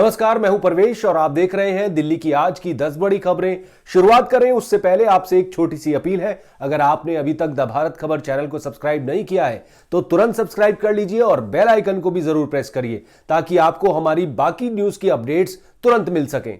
नमस्कार, मैं हूं परवेश और आप देख रहे हैं दिल्ली की आज की 10 बड़ी खबरें। शुरुआत करें उससे पहले आपसे एक छोटी सी अपील है। अगर आपने अभी तक द भारत खबर चैनल को सब्सक्राइब नहीं किया है तो तुरंत सब्सक्राइब कर लीजिए और बेल आइकन को भी जरूर प्रेस करिए ताकि आपको हमारी बाकी न्यूज की अपडेट्स तुरंत मिल सकें।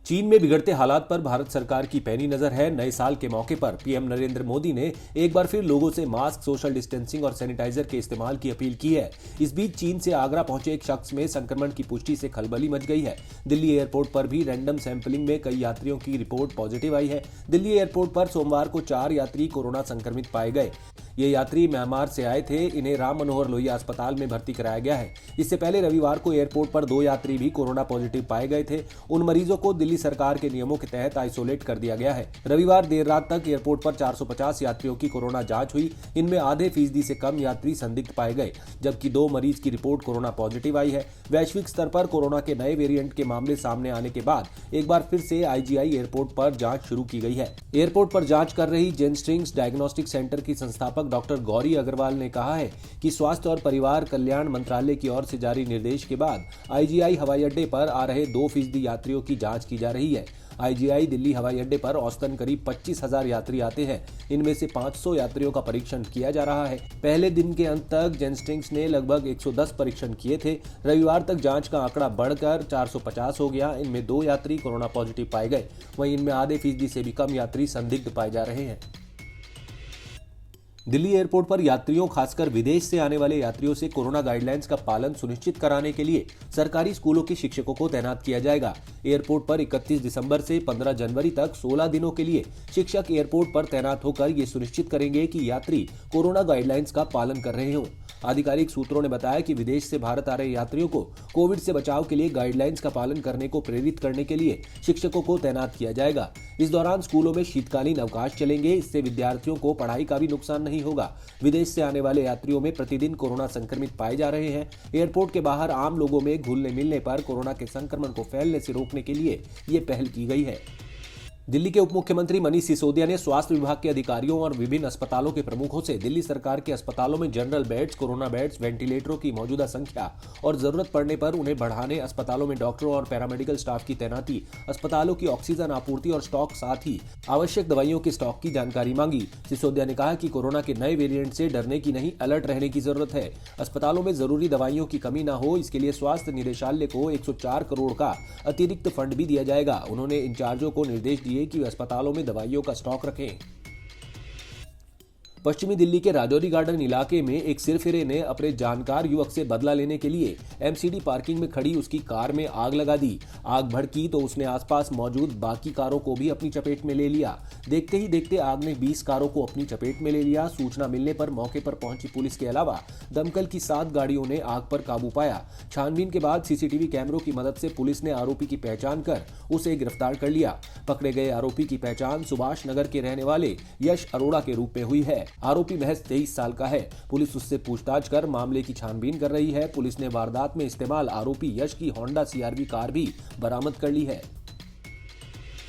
चीन में बिगड़ते हालात पर भारत सरकार की पैनी नजर है। नए साल के मौके पर पीएम नरेंद्र मोदी ने एक बार फिर लोगों से मास्क, सोशल डिस्टेंसिंग और सैनिटाइजर के इस्तेमाल की अपील की है। इस बीच चीन से आगरा पहुंचे एक शख्स में संक्रमण की पुष्टि से खलबली मच गई है। दिल्ली एयरपोर्ट पर भी रैंडम सैंपलिंग में कई यात्रियों की रिपोर्ट पॉजिटिव आई है। दिल्ली एयरपोर्ट पर सोमवार को 4 यात्री कोरोना संक्रमित पाए गए। ये यात्री म्यांमार से आए थे। इन्हें राम मनोहर लोहिया अस्पताल में भर्ती कराया गया है। इससे पहले रविवार को एयरपोर्ट पर 2 यात्री भी कोरोना पॉजिटिव पाए गए थे। उन मरीजों को दिल्ली सरकार के नियमों के तहत आइसोलेट कर दिया गया है। रविवार देर रात तक एयरपोर्ट पर 450 यात्रियों की कोरोना जांच हुई। इनमें आधे फीसदी से कम यात्री संदिग्ध पाए गए, जबकि 2 मरीज की रिपोर्ट कोरोना पॉजिटिव आई है। वैश्विक स्तर पर कोरोना के नए वेरिएंट के मामले सामने आने के बाद एक बार फिर से आईजीआई एयरपोर्ट पर जांच शुरू की गई है। एयरपोर्ट पर जांच कर रही जेनस्ट्रिंग्स डायग्नोस्टिक सेंटर की संस्थापक डॉक्टर गौरी अग्रवाल ने कहा है कि स्वास्थ्य और परिवार कल्याण मंत्रालय की ओर से जारी निर्देश के बाद आईजीआई हवाई अड्डे पर आ रहे 2% यात्रियों की जांच की जा रही है। आईजीआई दिल्ली हवाई अड्डे पर औसतन करीब 25,000 यात्री आते हैं। इनमें से 500 यात्रियों का परीक्षण किया जा रहा है। पहले दिन के अंत तक जेनस्ट्रिंग्स ने लगभग 110 परीक्षण किए थे। रविवार तक जांच का आंकड़ा बढ़कर 450 हो गया। इनमें 2 यात्री कोरोना पॉजिटिव पाए गए। वहीं इनमें आधे फीसदी से भी कम यात्री संदिग्ध पाए जा रहे हैं। दिल्ली एयरपोर्ट पर यात्रियों, खासकर विदेश से आने वाले यात्रियों से कोरोना गाइडलाइंस का पालन सुनिश्चित कराने के लिए सरकारी स्कूलों के शिक्षकों को तैनात किया जाएगा। एयरपोर्ट पर 31 दिसंबर से 15 जनवरी तक 16 दिनों के लिए शिक्षक एयरपोर्ट पर तैनात होकर ये सुनिश्चित करेंगे कि यात्री कोरोना गाइडलाइंस का पालन कर रहे हों। आधिकारिक सूत्रों ने बताया कि विदेश से भारत आ रहे यात्रियों को कोविड से बचाव के लिए गाइडलाइंस का पालन करने को प्रेरित करने के लिए शिक्षकों को तैनात किया जाएगा। इस दौरान स्कूलों में शीतकालीन अवकाश चलेंगे। इससे विद्यार्थियों को पढ़ाई का भी नुकसान नहीं होगा। विदेश से आने वाले यात्रियों में प्रतिदिन कोरोना संक्रमित पाए जा रहे हैं। एयरपोर्ट के बाहर आम लोगों में घुलने मिलने पर कोरोना के संक्रमण को फैलने से रोकने के लिए ये पहल की गई है। दिल्ली के उप मुख्यमंत्री मनीष सिसोदिया ने स्वास्थ्य विभाग के अधिकारियों और विभिन्न अस्पतालों के प्रमुखों से दिल्ली सरकार के अस्पतालों में जनरल बेड्स, कोरोना बेड्स, वेंटिलेटरों की मौजूदा संख्या और जरूरत पड़ने पर उन्हें बढ़ाने, अस्पतालों में डॉक्टरों और पैरामेडिकल स्टाफ की तैनाती, अस्पतालों की ऑक्सीजन आपूर्ति और स्टॉक, साथ ही आवश्यक दवाइयों के स्टॉक की जानकारी मांगी। सिसोदिया ने कहा कि कोरोना के नए वेरिएंट से डरने की नहीं, अलर्ट रहने की जरूरत है। अस्पतालों में जरूरी दवाइयों की कमी न हो, इसके लिए स्वास्थ्य निदेशालय को 104 करोड़ का अतिरिक्त फंड भी दिया जाएगा। उन्होंने इंचार्जों को निर्देश दिए कि वे अस्पतालों में दवाइयों का स्टॉक रखें। पश्चिमी दिल्ली के राजौरी गार्डन इलाके में एक सिरफिरे ने अपने जानकार युवक से बदला लेने के लिए एमसीडी पार्किंग में खड़ी उसकी कार में आग लगा दी। आग भड़की तो उसने आसपास मौजूद बाकी कारों को भी अपनी चपेट में ले लिया। देखते ही देखते आग ने 20 कारों को अपनी चपेट में ले लिया। सूचना मिलने पर मौके पर पहुंची पुलिस के अलावा दमकल की 7 गाड़ियों ने आग पर काबू पाया। छानबीन के बाद सीसीटीवी कैमरों की मदद से पुलिस ने आरोपी की पहचान कर उसे गिरफ्तार कर लिया। पकड़े गए आरोपी की पहचान सुभाष नगर के रहने वाले यश अरोड़ा के रूप में हुई है। आरोपी महज 23 साल का है। पुलिस उससे पूछताछ कर मामले की छानबीन कर रही है। पुलिस ने वारदात में इस्तेमाल आरोपी यश की होंडा सीआरवी कार भी बरामद कर ली है।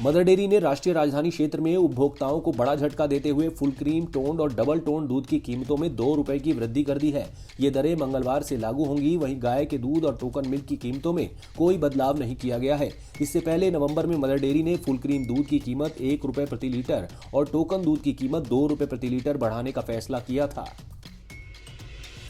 मदर डेयरी ने राष्ट्रीय राजधानी क्षेत्र में उपभोक्ताओं को बड़ा झटका देते हुए फुल क्रीम, टोन्ड और डबल टोन्ड दूध की कीमतों में 2 रुपए की वृद्धि कर दी है। ये दरें मंगलवार से लागू होंगी। वहीं गाय के दूध और टोकन मिल्क की कीमतों में कोई बदलाव नहीं किया गया है। इससे पहले नवंबर में मदर डेयरी ने फुल क्रीम दूध की कीमत 1 रुपए प्रति लीटर और टोकन दूध की कीमत 2 रुपए प्रति लीटर बढ़ाने का फैसला किया था।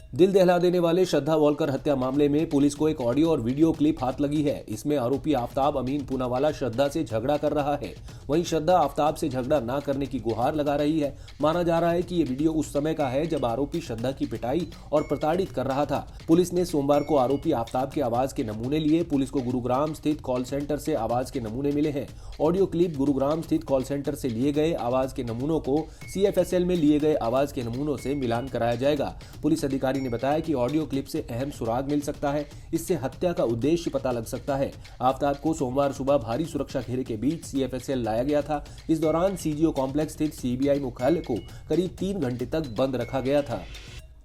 दिल दहला देने वाले श्रद्धा वॉलकर हत्या मामले में पुलिस को एक ऑडियो और वीडियो क्लिप हाथ लगी है। इसमें आरोपी आफ्ताब अमीन पूनावाला श्रद्धा से झगड़ा कर रहा है। वहीं श्रद्धा आफ्ताब से झगड़ा न करने की गुहार लगा रही है। माना जा रहा है कि ये वीडियो उस समय का है जब आरोपी श्रद्धा की पिटाई और प्रताड़ित कर रहा था। पुलिस ने सोमवार को आरोपी आफ्ताब के आवाज के नमूने लिए। पुलिस को गुरुग्राम स्थित कॉल सेंटर से आवाज के नमूने मिले हैं। ऑडियो क्लिप गुरुग्राम स्थित कॉल सेंटर से लिए गए आवाज के नमूनों को सीएफएसएल में लिए गए आवाज के नमूनों से मिलान कराया जाएगा। पुलिस अधिकारी ने बताया कि ऑडियो क्लिप से अहम सुराग मिल सकता है। इससे हत्या का उद्देश्य पता लग सकता है। आफ्ताब को सोमवार सुबह भारी सुरक्षा घेरे के बीच सीएफएसएल लाया गया था। इस दौरान सीजीओ कॉम्प्लेक्स स्थित सीबीआई मुख्यालय को करीब 3 घंटे तक बंद रखा गया था।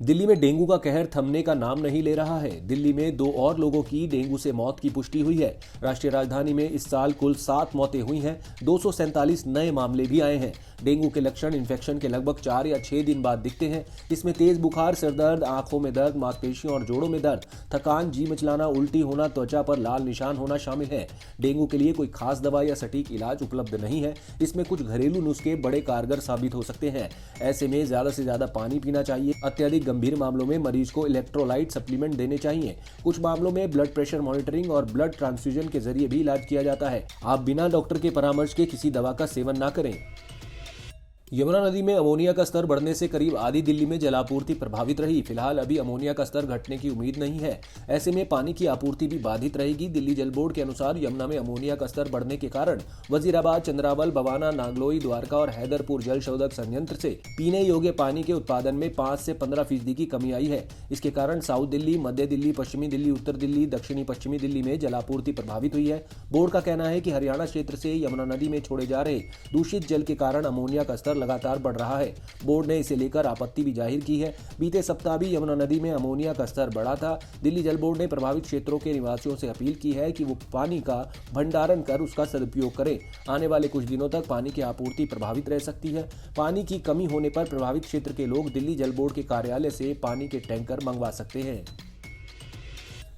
दिल्ली में डेंगू का कहर थमने का नाम नहीं ले रहा है। दिल्ली में 2 और लोगों की डेंगू से मौत की पुष्टि हुई है। राष्ट्रीय राजधानी में इस साल कुल 7 मौतें हुई हैं। 247 नए मामले भी आए हैं। डेंगू के लक्षण इन्फेक्शन के लगभग 4 या 6 दिन बाद दिखते हैं। इसमें तेज बुखार, सिर दर्द, आंखों में दर्द, मांसपेशियों और जोड़ों में दर्द, थकान, जी मिचलाना, उल्टी होना, त्वचा पर लाल निशान होना शामिल है। डेंगू के लिए कोई खास दवा या सटीक इलाज उपलब्ध नहीं है। इसमें कुछ घरेलू नुस्खे बड़े कारगर साबित हो सकते हैं। ऐसे में ज्यादा से ज्यादा पानी पीना चाहिए। अत्यधिक गंभीर मामलों में मरीज को इलेक्ट्रोलाइट सप्लीमेंट देने चाहिए। कुछ मामलों में ब्लड प्रेशर मॉनिटरिंग और ब्लड ट्रांसफ्यूजन के जरिए भी इलाज किया जाता है। आप बिना डॉक्टर के परामर्श के किसी दवा का सेवन ना करें। यमुना नदी में अमोनिया का स्तर बढ़ने से करीब आधी दिल्ली में जलापूर्ति प्रभावित रही। फिलहाल अभी अमोनिया का स्तर घटने की उम्मीद नहीं है। ऐसे में पानी की आपूर्ति भी बाधित रहेगी। दिल्ली जल बोर्ड के अनुसार यमुना में अमोनिया का स्तर बढ़ने के कारण वजीराबाद, चंद्रावल, बवाना, नागलोई, द्वारका और हैदरपुर जल शोधक संयंत्र से पीने योग्य पानी के उत्पादन में 5 से 15% की कमी आई है। इसके कारण साउथ दिल्ली, मध्य दिल्ली, पश्चिमी दिल्ली, उत्तर दिल्ली, दक्षिणी पश्चिमी दिल्ली में जलापूर्ति प्रभावित हुई है। बोर्ड का कहना है कि हरियाणा क्षेत्र से यमुना नदी में छोड़े जा रहे दूषित जल के कारण अमोनिया का स्तर लगातार बढ़ रहा है। बोर्ड ने इसे लेकर आपत्ति भी जाहिर की है। बीते सप्ताह भी यमुना नदी में अमोनिया का स्तर बढ़ा था। दिल्ली जल बोर्ड ने प्रभावित क्षेत्रों के निवासियों से अपील की है कि वो पानी का भंडारण कर उसका सदुपयोग करें। आने वाले कुछ दिनों तक पानी की आपूर्ति प्रभावित रह सकती है। पानी की कमी होने पर प्रभावित क्षेत्र के लोग दिल्ली जल बोर्ड के कार्यालय से पानी के टैंकर मंगवा सकते हैं।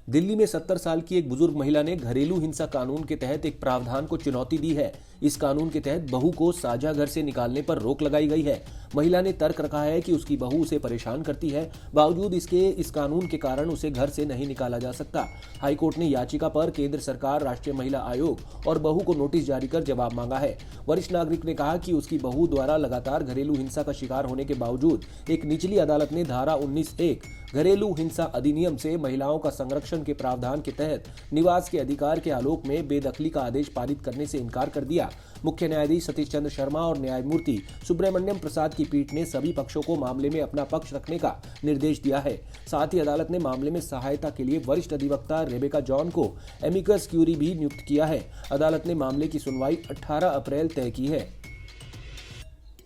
दिल्ली में 70 साल की एक बुजुर्ग महिला ने घरेलू हिंसा कानून के तहत एक प्रावधान को चुनौती दी है। इस कानून के तहत बहू को साझा घर से निकालने पर रोक लगाई गई है। महिला ने तर्क रखा है कि उसकी बहू उसे परेशान करती है। बावजूद इसके इस कानून के कारण उसे घर से नहीं निकाला जा सकता। हाईकोर्ट ने याचिका पर केंद्र सरकार, राष्ट्रीय महिला आयोग और बहू को नोटिस जारी कर जवाब मांगा है। वरिष्ठ नागरिक ने कहा कि उसकी बहू द्वारा लगातार घरेलू हिंसा का शिकार होने के बावजूद एक निचली अदालत ने धारा 19(1) घरेलू हिंसा अधिनियम से महिलाओं का संरक्षण के प्रावधान के तहत निवास के अधिकार के आलोक में बेदखली का आदेश पारित करने से इनकार कर दिया। मुख्य न्यायाधीश सतीश चंद्र शर्मा और न्यायमूर्ति सुब्रमण्यम प्रसाद की पीठ ने सभी पक्षों को मामले में अपना पक्ष रखने का निर्देश दिया है। साथ ही अदालत ने मामले में सहायता के लिए वरिष्ठ अधिवक्ता रेबेका जॉन को एमिकस क्यूरी भी नियुक्त किया है। अदालत ने मामले की सुनवाई 18 अप्रैल तय की है।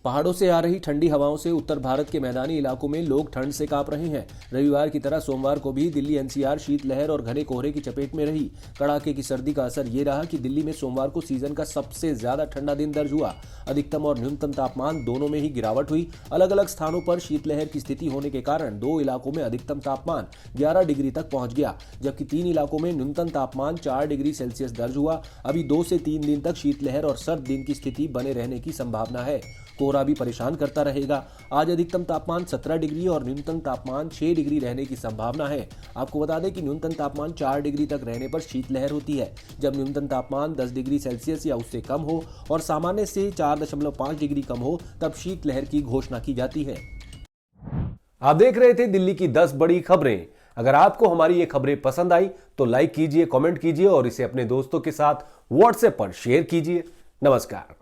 पहाड़ों से आ रही ठंडी हवाओं से उत्तर भारत के मैदानी इलाकों में लोग ठंड से कांप रहे हैं। रविवार की तरह सोमवार को भी दिल्ली एनसीआर शीतलहर और घने कोहरे की चपेट में रही। कड़ाके की सर्दी का असर ये रहा कि दिल्ली में सोमवार को सीजन का सबसे ज्यादा ठंडा दिन दर्ज हुआ। अधिकतम और न्यूनतम तापमान दोनों में ही गिरावट हुई। अलग अलग स्थानों पर शीतलहर की स्थिति होने के कारण 2 इलाकों में अधिकतम तापमान 11 डिग्री तक पहुंच गया, जबकि 3 इलाकों में न्यूनतम तापमान 4 डिग्री सेल्सियस दर्ज हुआ। अभी 2 से 3 दिन तक शीतलहर और सर्द दिन की स्थिति बने रहने की संभावना है। कोहरा भी परेशान करता रहेगा। आज अधिकतम तापमान 17 डिग्री और न्यूनतम तापमान 6 डिग्री रहने की संभावना है। आपको बता दें कि न्यूनतम तापमान 4 डिग्री तक रहने पर शीतलहर होती है। जब न्यूनतम तापमान 10 डिग्री सेल्सियस या उससे कम हो और सामान्य से 4.5 डिग्री कम हो, तब शीतलहर की घोषणा की जाती है। आप देख रहे थे दिल्ली की 10 बड़ी खबरें। अगर आपको हमारी ये खबरें पसंद आई तो लाइक कीजिए, कमेंट कीजिए और इसे अपने दोस्तों के साथ व्हाट्सएप पर शेयर कीजिए। नमस्कार।